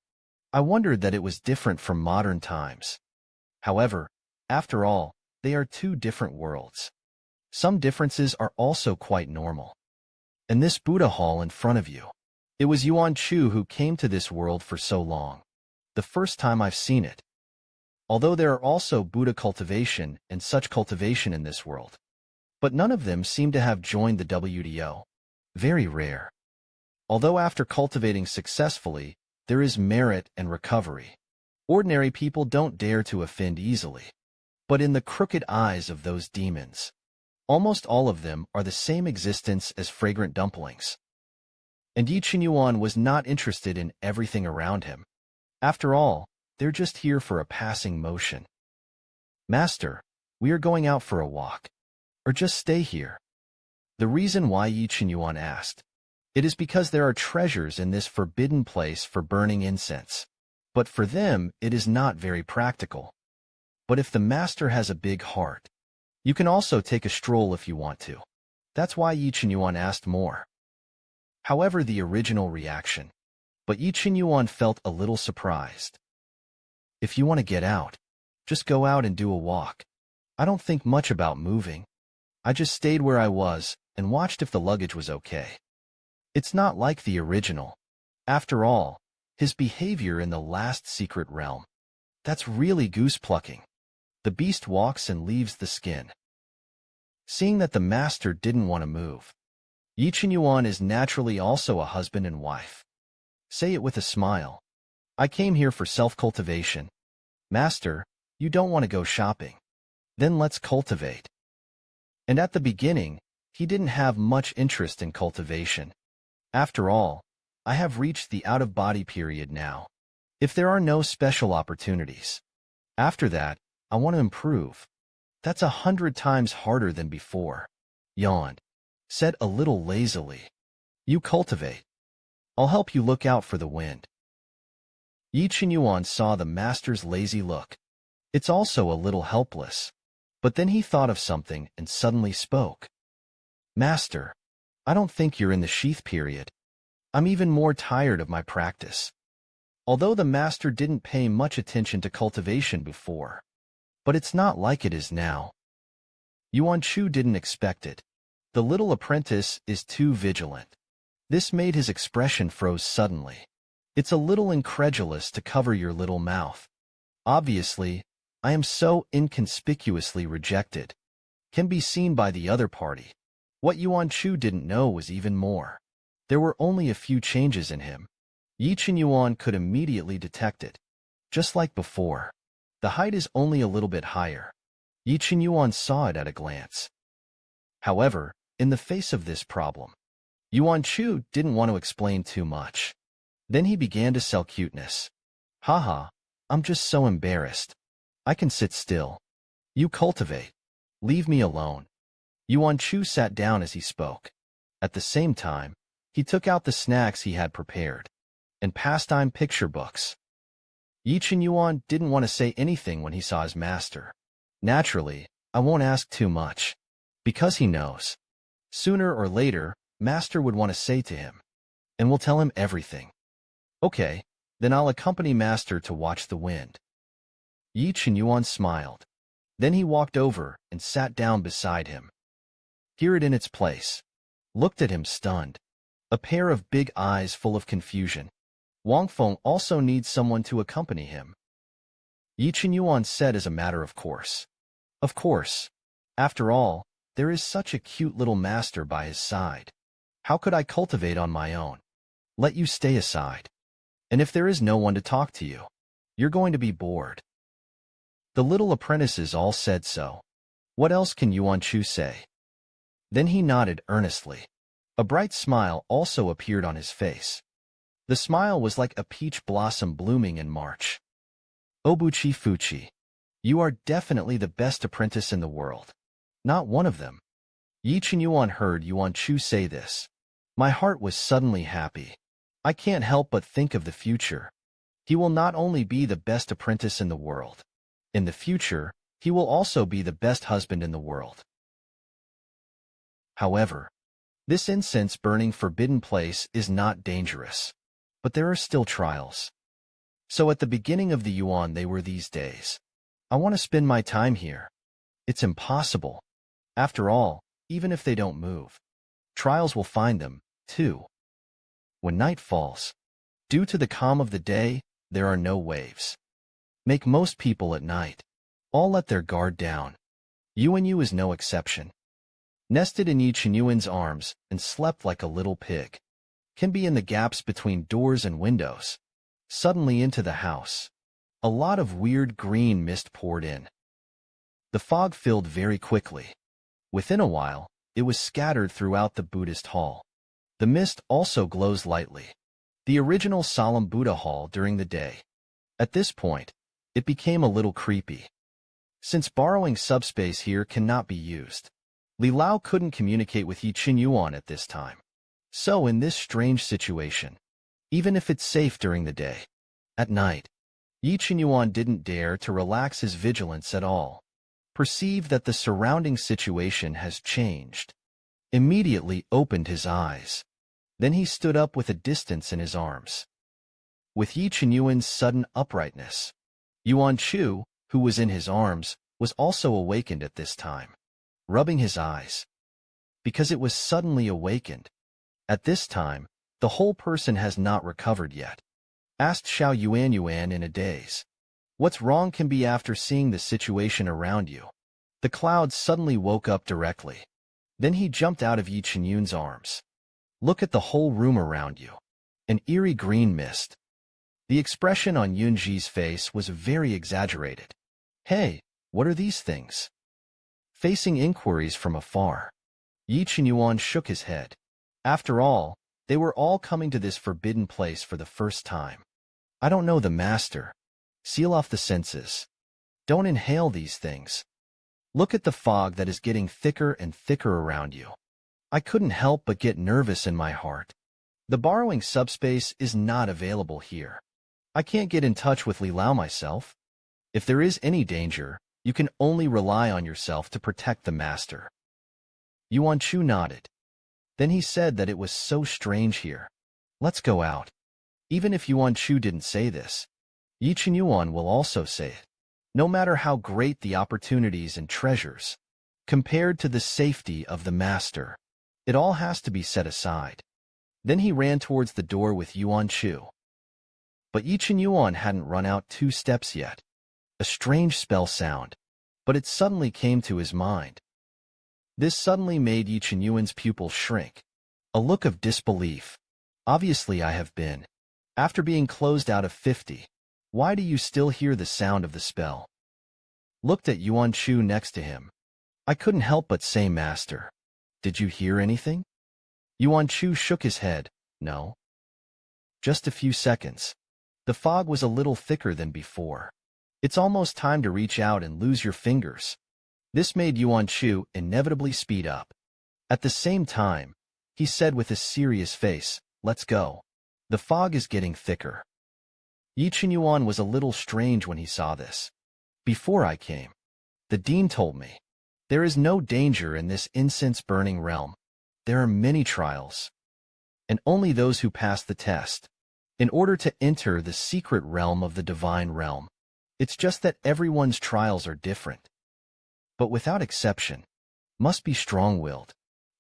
I wondered that it was different from modern times. However, after all, they are two different worlds. Some differences are also quite normal. And this Buddha hall in front of you. It was Yuan Chu who came to this world for so long. The first time I've seen it. Although there are also Buddha cultivation and such cultivation in this world. But none of them seem to have joined the WTO. Very rare. Although after cultivating successfully, there is merit and recovery. Ordinary people don't dare to offend easily. But in the crooked eyes of those demons, almost all of them are the same existence as fragrant dumplings. And Yi Qinyuan was not interested in everything around him. After all, they're just here for a passing motion. Master, we are going out for a walk. Or just stay here. The reason why Yi Qinyuan asked. It is because there are treasures in this forbidden place for burning incense. But for them, it is not very practical. But if the master has a big heart, you can also take a stroll if you want to. That's why Yi Qinyuan asked more. However, the original reaction. But Yi Qinyuan felt a little surprised. If you want to get out, just go out and do a walk. I don't think much about moving. I just stayed where I was and watched if the luggage was okay. It's not like the original. After all, his behavior in the last secret realm. That's really goose plucking. The beast walks and leaves the skin. Seeing that the master didn't want to move. Yi Qinyuan is naturally also a husband and wife. Say it with a smile. I came here for self-cultivation. Master, you don't want to go shopping. Then let's cultivate. And at the beginning, he didn't have much interest in cultivation. After all, I have reached the out-of-body period now. If there are no special opportunities. After that, I want to improve. That's 100 times harder than before. Yawned. Said a little lazily. You cultivate. I'll help you look out for the wind. Yi Qinyuan saw the master's lazy look. It's also a little helpless. But then he thought of something and suddenly spoke. Master, I don't think you're in the sheath period. I'm even more tired of my practice. Although the master didn't pay much attention to cultivation before. But it's not like it is now. Yuan Chu didn't expect it. The little apprentice is too vigilant. This made his expression froze suddenly. It's a little incredulous to cover your little mouth. Obviously, I am so inconspicuously rejected. Can be seen by the other party. What Yuan Chu didn't know was even more. There were only a few changes in him. Yi Qinyuan could immediately detect it. Just like before. The height is only a little bit higher. Yi Qinyuan saw it at a glance. However, in the face of this problem, Yuan Chu didn't want to explain too much. Then he began to sell cuteness. Haha, I'm just so embarrassed. I can sit still. You cultivate. Leave me alone. Yuan Chu sat down as he spoke. At the same time, he took out the snacks he had prepared and pastime picture books. Yi Qinyuan didn't want to say anything when he saw his master. Naturally, I won't ask too much. Because he knows. Sooner or later, Master would want to say to him. And we'll tell him everything. Okay, then I'll accompany Master to watch the wind. Yi Qinyuan smiled. Then he walked over and sat down beside him. Here it in its place. Looked at him stunned. A pair of big eyes full of confusion. Wang Feng also needs someone to accompany him. Yi Qinyuan said as a matter of course. Of course. After all, there is such a cute little master by his side. How could I cultivate on my own? Let you stay aside. And if there is no one to talk to you, you're going to be bored. The little apprentices all said so. What else can Yuan Chu say? Then he nodded earnestly. A bright smile also appeared on his face. The smile was like a peach blossom blooming in March. Obuchi Fuchi, you are definitely the best apprentice in the world. Not one of them. Yi Qinyuan heard Yuan Chu say this. My heart was suddenly happy. I can't help but think of the future. He will not only be the best apprentice in the world. In the future, he will also be the best husband in the world. However, this incense-burning forbidden place is not dangerous. But there are still trials. So at the beginning of the Yuan they were these days. I want to spend my time here. It's impossible. After all, even if they don't move, trials will find them, too. When night falls, due to the calm of the day, there are no waves. Make most people at night. All let their guard down. Yuanyu is no exception. Nested in Yi Qinyuan's arms and slept like a little pig. Can be in the gaps between doors and windows. Suddenly into the house. A lot of weird green mist poured in. The fog filled very quickly. Within a while, it was scattered throughout the Buddhist hall. The mist also glows lightly. The original solemn Buddha hall during the day. At this point, it became a little creepy. Since borrowing subspace here cannot be used, Li Lao couldn't communicate with Yi Qinyuan at this time. So in this strange situation, even if it's safe during the day, at night, Yi Qinyuan didn't dare to relax his vigilance at all. Perceived that the surrounding situation has changed. Immediately opened his eyes. Then he stood up with a distance in his arms. With Yi Qinyuan's sudden uprightness, Yuan Chu, who was in his arms, was also awakened at this time, rubbing his eyes. Because it was suddenly awakened. At this time, the whole person has not recovered yet. Asked Xiao Yuan in a daze. What's wrong can be after seeing the situation around you. The cloud suddenly woke up directly. Then he jumped out of Yi Qinyuan's arms. Look at the whole room around you. An eerie green mist. The expression on Yunji's face was very exaggerated. Hey, what are these things? Facing inquiries from afar, Yi Qinyuan shook his head. After all, they were all coming to this forbidden place for the first time. I don't know the master. Seal off the senses. Don't inhale these things. Look at the fog that is getting thicker and thicker around you. I couldn't help but get nervous in my heart. The borrowing subspace is not available here. I can't get in touch with Li Lao myself. If there is any danger, you can only rely on yourself to protect the master. Yuan Chu nodded. Then he said that it was so strange here. Let's go out. Even if Yuan Chu didn't say this, Yi Qinyuan will also say it. No matter how great the opportunities and treasures, compared to the safety of the master, it all has to be set aside. Then he ran towards the door with Yuan Chu. But Yi Qinyuan hadn't run out 2 steps yet. A strange spell sound, but it suddenly came to his mind. This suddenly made Yi Qinyuan's pupils shrink. A look of disbelief. Obviously I have been. After being closed out of 50, why do you still hear the sound of the spell? Looked at Yuan Chu next to him. I couldn't help but say, Master. Did you hear anything? Yuan Chu shook his head. No. Just a few seconds. The fog was a little thicker than before. It's almost time to reach out and lose your fingers. This made Yuan Chu inevitably speed up. At the same time, he said with a serious face, let's go. The fog is getting thicker. Yi Qinyuan was a little strange when he saw this. Before I came, the dean told me, there is no danger in this incense-burning realm. There are many trials, and only those who pass the test, in order to enter the secret realm of the divine realm. It's just that everyone's trials are different, but without exception, must be strong-willed,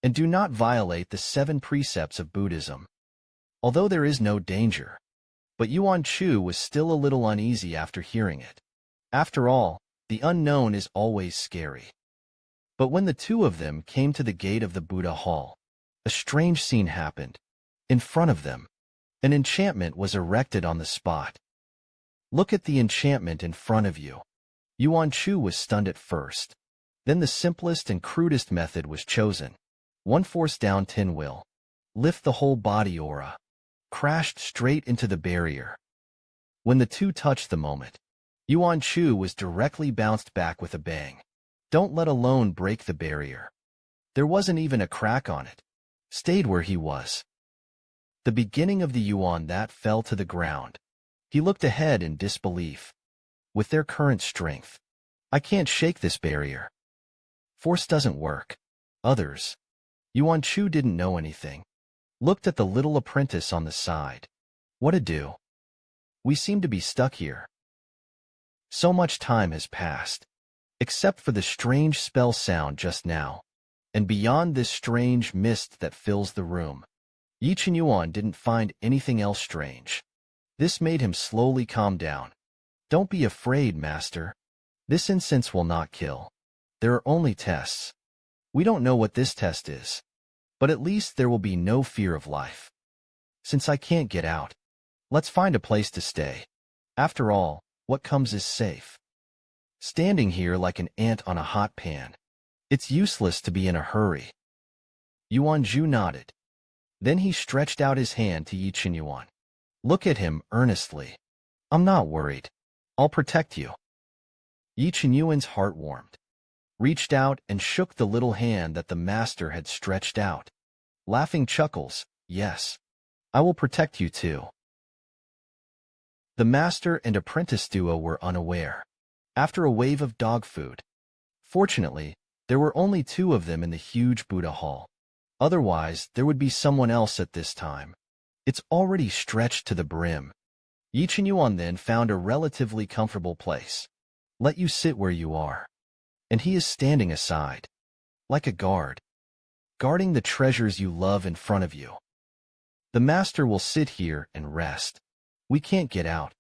and do not violate the 7 precepts of Buddhism. Although there is no danger, but Yuan Chu was still a little uneasy after hearing it. After all, the unknown is always scary. But when the two of them came to the gate of the Buddha Hall, a strange scene happened. In front of them, an enchantment was erected on the spot. Look at the enchantment in front of you. Yuan Chu was stunned at first. Then the simplest and crudest method was chosen. One force down tin will lift the whole body aura, crashed straight into the barrier. When the two touched the moment, Yuan Chu was directly bounced back with a bang. Don't let alone break the barrier. There wasn't even a crack on it. Stayed where he was. The beginning of the Yuan that fell to the ground. He looked ahead in disbelief. With their current strength, I can't shake this barrier. Force doesn't work. Others. Yuan Chu didn't know anything. Looked at the little apprentice on the side. What'd do? We seem to be stuck here. So much time has passed, except for the strange spell sound just now, and beyond this strange mist that fills the room. Yi Qinyuan didn't find anything else strange. This made him slowly calm down. Don't be afraid, master. This incense will not kill. There are only tests. We don't know what this test is, but at least there will be no fear of life. Since I can't get out, let's find a place to stay. After all, what comes is safe. Standing here like an ant on a hot pan. It's useless to be in a hurry. Yuan Zhu nodded. Then he stretched out his hand to Yi Qinyuan. Look at him earnestly. I'm not worried. I'll protect you. Yi Qinyuan's heart warmed. Reached out and shook the little hand that the master had stretched out. Laughing chuckles, yes. I will protect you too. The master and apprentice duo were unaware. After a wave of dog food. Fortunately, there were only 2 of them in the huge Buddha hall. Otherwise, there would be someone else at this time. It's already stretched to the brim. Yi Qinyuan then found a relatively comfortable place. Let you sit where you are. And he is standing aside, like a guard, guarding the treasures you love in front of you. The master will sit here and rest. We can't get out.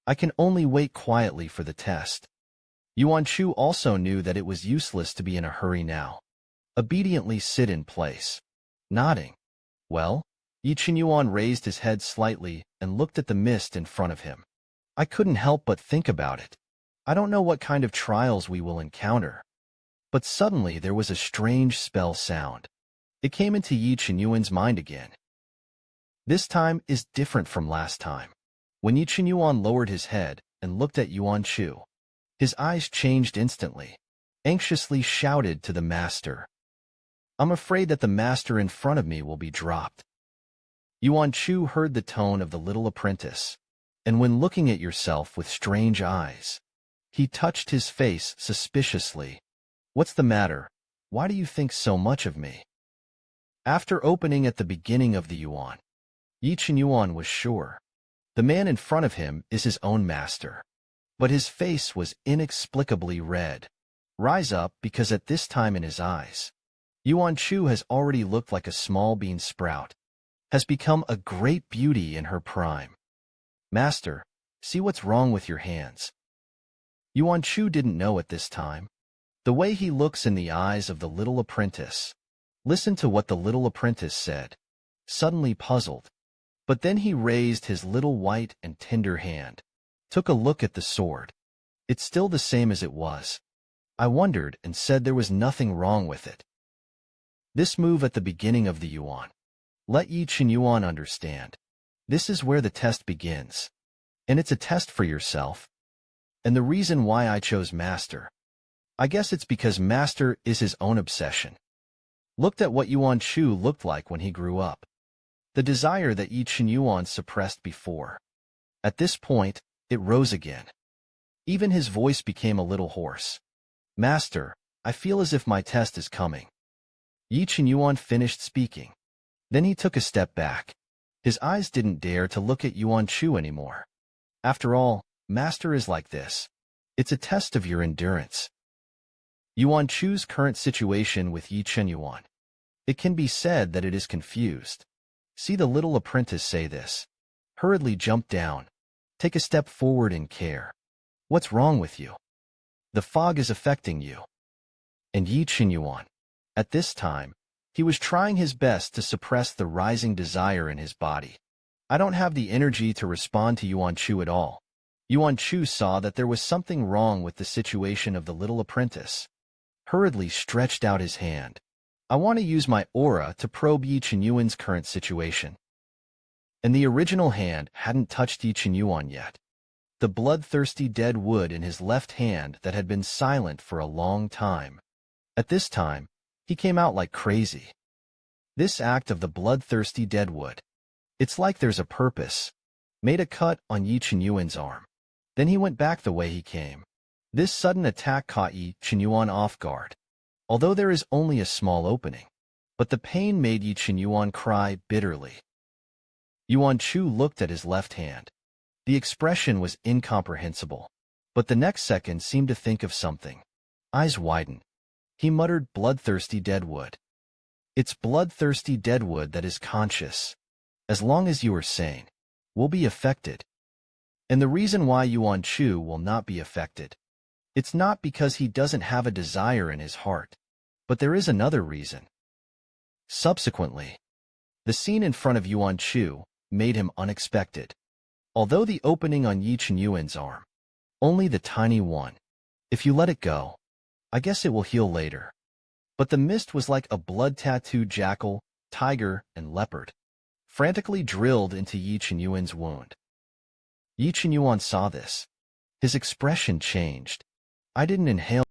I can only wait quietly for the test. Yuan Chu also knew that it was useless to be in a hurry now. Obediently sit in place. Nodding. Well? Yi Qinyuan raised his head slightly and looked at the mist in front of him. I couldn't help but think about it. I don't know what kind of trials we will encounter. But suddenly there was a strange spell sound. It came into Yi Qinyuan's mind again. This time is different from last time. When Yi Qinyuan lowered his head and looked at Yuan Chu, his eyes changed instantly. Anxiously shouted to the master. I'm afraid that the master in front of me will be dropped. Yuan Chu heard the tone of the little apprentice, and when looking at yourself with strange eyes, he touched his face suspiciously. What's the matter? Why do you think so much of me? After opening at the beginning of the Yuan, Yi Qinyuan was sure. The man in front of him is his own master. But his face was inexplicably red. Rise up because at this time in his eyes, Yuan Chu has already looked like a small bean sprout, has become a great beauty in her prime. Master, see what's wrong with your hands. Yuan Chu didn't know at this time. The way he looks in the eyes of the little apprentice. Listen to what the little apprentice said, suddenly puzzled. But then he raised his little white and tender hand, took a look at the sword. It's still the same as it was. I wondered and said there was nothing wrong with it. This move at the beginning of the Yuan. Let Yi Qinyuan understand. This is where the test begins. And it's a test for yourself. And the reason why I chose Master. I guess it's because Master is his own obsession. Looked at what Yuan Chu looked like when he grew up. The desire that Yi Qinyuan suppressed before. At this point, it rose again. Even his voice became a little hoarse. "Master, I feel as if my test is coming." Yi Qinyuan finished speaking. Then he took a step back. His eyes didn't dare to look at Yuan Chu anymore. After all, Master is like this. It's a test of your endurance. Yuan Chu's current situation with Yi Qinyuan. It can be said that it is confused. See the little apprentice say this. Hurriedly jump down. Take a step forward in care. What's wrong with you? The fog is affecting you. And Yi Qinyuan. At this time, he was trying his best to suppress the rising desire in his body. I don't have the energy to respond to Yuan Chu at all. Yuan Chu saw that there was something wrong with the situation of the little apprentice. Hurriedly stretched out his hand. I want to use my aura to probe Yi Qinyuan's current situation. And the original hand hadn't touched Yi Qinyuan yet. The bloodthirsty dead wood in his left hand that had been silent for a long time. At this time, he came out like crazy. This act of the bloodthirsty dead wood. It's like there's a purpose. Made a cut on Yi Qinyuan's arm. Then he went back the way he came. This sudden attack caught Yi Qinyuan off guard. Although there is only a small opening. But the pain made Yi Qinyuan cry bitterly. Yuan Chu looked at his left hand. The expression was incomprehensible. But the next second seemed to think of something. Eyes widened. He muttered, bloodthirsty deadwood. It's bloodthirsty deadwood that is conscious. As long as you are sane, will be affected. And the reason why Yuan Chu will not be affected. It's not because he doesn't have a desire in his heart. But there is another reason. Subsequently, the scene in front of Yuan Chu made him unexpected. Although the opening on Yi Qinyuan's arm, only the tiny one. If you let it go, I guess it will heal later. But the mist was like a blood-tattooed jackal, tiger, and leopard, frantically drilled into Yi Qinyuan's wound. Yi Qinyuan saw this. His expression changed. I didn't inhale